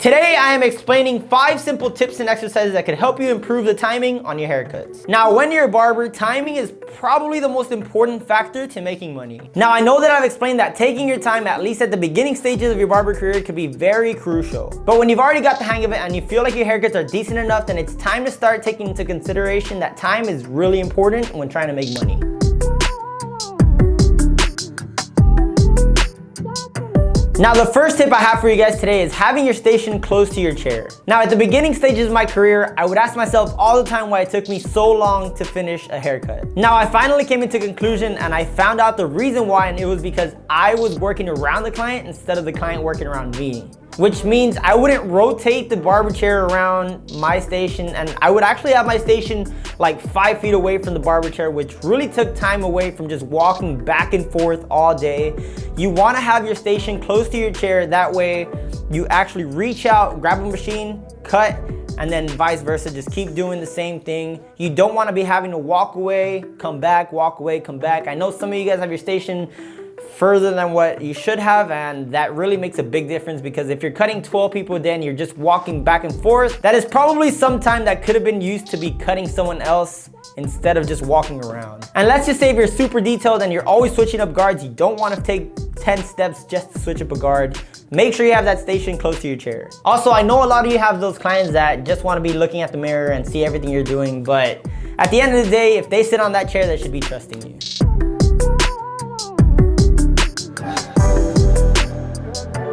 Today I am explaining 5 simple tips and exercises that can help you improve the timing on your haircuts. Now, when you're a barber, timing is probably the most important factor to making money. Now, I know that I've explained that taking your time, at least at the beginning stages of your barber career, could be very crucial. But when you've already got the hang of it and you feel like your haircuts are decent enough, then it's time to start taking into consideration that time is really important when trying to make money. Now, the first tip I have for you guys today is having your station close to your chair. Now, at the beginning stages of my career, I would ask myself all the time why it took me so long to finish a haircut. Now, I finally came into conclusion and I found out the reason why, and it was because I was working around the client instead of the client working around me. Which means I wouldn't rotate the barber chair around my station, and I would actually have my station like 5 feet away from the barber chair, which really took time away from just walking back and forth all day. You want to have your station close to your chair, that way you actually reach out, grab a machine, cut, and then vice versa, just keep doing the same thing. You don't want to be having to walk away, come back, walk away, come back. I know some of you guys have your station further than what you should have, and that really makes a big difference, because if you're cutting 12 people a day and you're just walking back and forth, that is probably some time that could have been used to be cutting someone else instead of just walking around. And let's just say if you're super detailed and you're always switching up guards, you don't want to take 10 steps just to switch up a guard. Make sure you have that station close to your chair. Also, I know a lot of you have those clients that just want to be looking at the mirror and see everything you're doing, but at the end of the day, if they sit on that chair, they should be trusting you.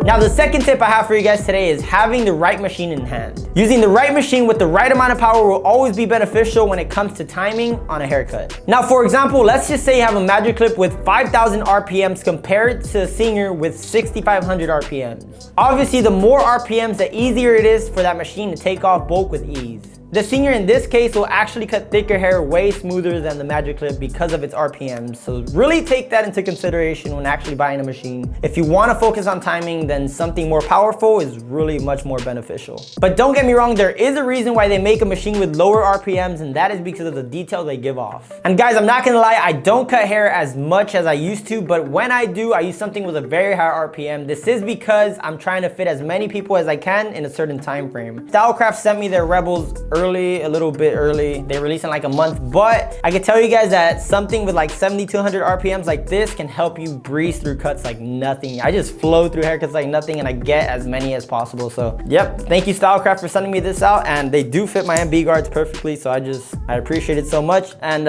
Now, the second tip I have for you guys today is having the right machine in hand. Using the right machine with the right amount of power will always be beneficial when it comes to timing on a haircut. Now, for example, let's just say you have a magic clip with 5,000 RPMs compared to a senior with 6,500 RPMs. Obviously, the more RPMs, the easier it is for that machine to take off bulk with ease. The senior in this case will actually cut thicker hair way smoother than the magic clip because of its RPMs. So really take that into consideration when actually buying a machine. If you want to focus on timing, then something more powerful is really much more beneficial. But don't get me wrong, there is a reason why they make a machine with lower RPMs, and that is because of the detail they give off. And guys, I'm not gonna lie, I don't cut hair as much as I used to, but when I do, I use something with a very high RPM. This is because I'm trying to fit as many people as I can in a certain time frame. Stylecraft sent me their Rebels a little bit early. They released in like a month, but I can tell you guys that something with like 7,200 RPMs like this can help you breeze through cuts like nothing. I just flow through haircuts like nothing, and I get as many as possible. So yep, thank you Stylecraft for sending me this out, and they do fit my MB guards perfectly, so I appreciate it so much. And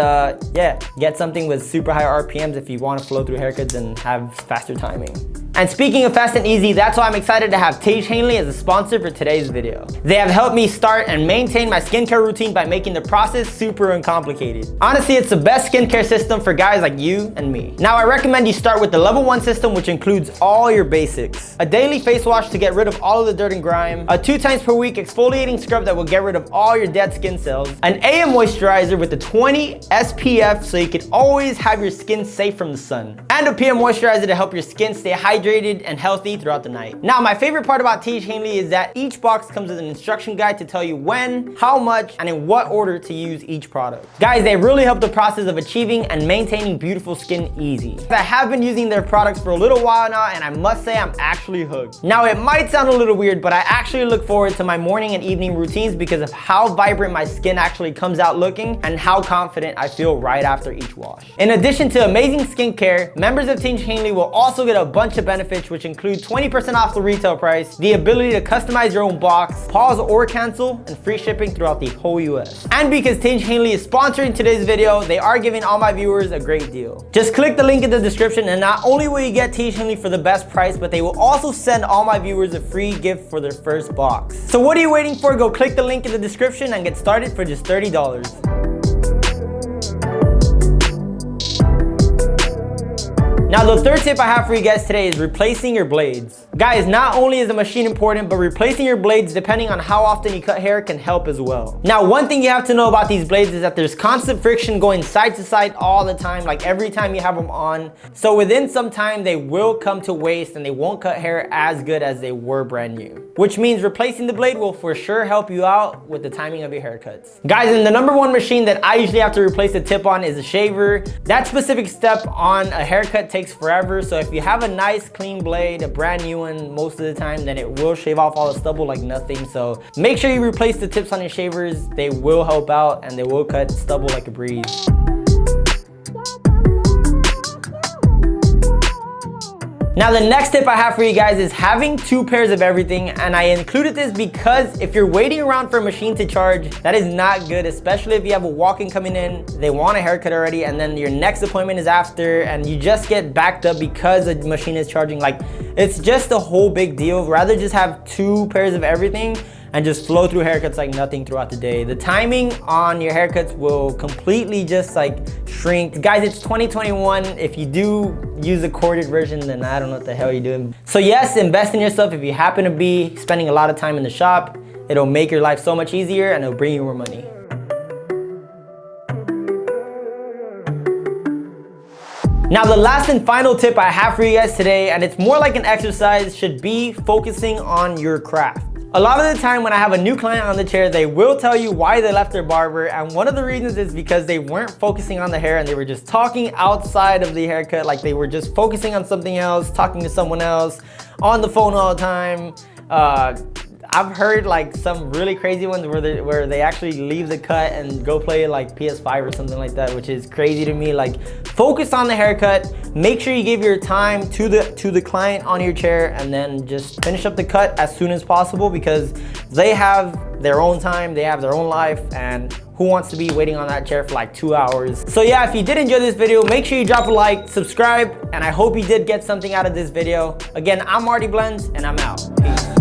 yeah, get something with super high RPMs if you want to flow through haircuts and have faster timing. And speaking of fast and easy, that's why I'm excited to have Tage Hanley as a sponsor for today's video. They have helped me start and maintain my skincare routine by making the process super uncomplicated. Honestly, it's the best skincare system for guys like you and me. Now, I recommend you start with the level 1 system, which includes all your basics. A daily face wash to get rid of all of the dirt and grime. A 2 times per week exfoliating scrub that will get rid of all your dead skin cells. An AM moisturizer with the 20 SPF so you can always have your skin safe from the sun. And a PM moisturizer to help your skin stay hydrated and healthy throughout the night. Now, my favorite part about Tage Hanley is that each box comes with an instruction guide to tell you when, how much, and in what order to use each product. Guys, they really help the process of achieving and maintaining beautiful skin easy. I have been using their products for a little while now, and I must say I'm actually hooked. Now, it might sound a little weird, but I actually look forward to my morning and evening routines because of how vibrant my skin actually comes out looking and how confident I feel right after each wash. In addition to amazing skincare, members of Tage Hanley will also get a bunch of benefits, which include 20% off the retail price, the ability to customize your own box, pause or cancel, and free shipping throughout the whole US. And because Tage Hanley is sponsoring today's video, they are giving all my viewers a great deal. Just click the link in the description, and not only will you get Tage Hanley for the best price, but they will also send all my viewers a free gift for their first box. So what are you waiting for? Go click the link in the description and get started for just $30. Now, the third tip I have for you guys today is replacing your blades. Guys, not only is the machine important, but replacing your blades depending on how often you cut hair can help as well. Now, one thing you have to know about these blades is that there's constant friction going side to side all the time, like every time you have them on. So within some time, they will come to waste and they won't cut hair as good as they were brand new. Which means replacing the blade will for sure help you out with the timing of your haircuts. Guys, and the number one machine that I usually have to replace the tip on is a shaver. That specific step on a haircut takes forever, so if you have a nice clean blade, a brand new one, going most of the time, then it will shave off all the stubble like nothing. So make sure you replace the tips on your shavers. They will help out and they will cut stubble like a breeze. Now the next tip I have for you guys is having 2 pairs of everything, and I included this because if you're waiting around for a machine to charge, that is not good, especially if you have a walk-in coming in, they want a haircut already, and then your next appointment is after, and you just get backed up because the machine is charging. Like, it's just a whole big deal. Rather just have 2 pairs of everything and just flow through haircuts like nothing throughout the day. The timing on your haircuts will completely just like shrink. Guys, it's 2021. If you do use a corded version, then I don't know what the hell you're doing. So yes, invest in yourself. If you happen to be spending a lot of time in the shop, it'll make your life so much easier and it'll bring you more money. Now the last and final tip I have for you guys today, and it's more like an exercise, should be focusing on your craft. A lot of the time when I have a new client on the chair, they will tell you why they left their barber, and one of the reasons is because they weren't focusing on the hair and they were just talking outside of the haircut, like they were just focusing on something else, talking to someone else, on the phone all the time. I've heard like some really crazy ones where they actually leave the cut and go play like PS5 or something like that, which is crazy to me. Like, focus on the haircut. Make sure you give your time to the client on your chair, and then just finish up the cut as soon as possible, because they have their own time, they have their own life, and who wants to be waiting on that chair for like 2 hours? So yeah, if you did enjoy this video, make sure you drop a like, subscribe, and I hope you did get something out of this video. Again, I'm MartyBlendz, and I'm out. Peace.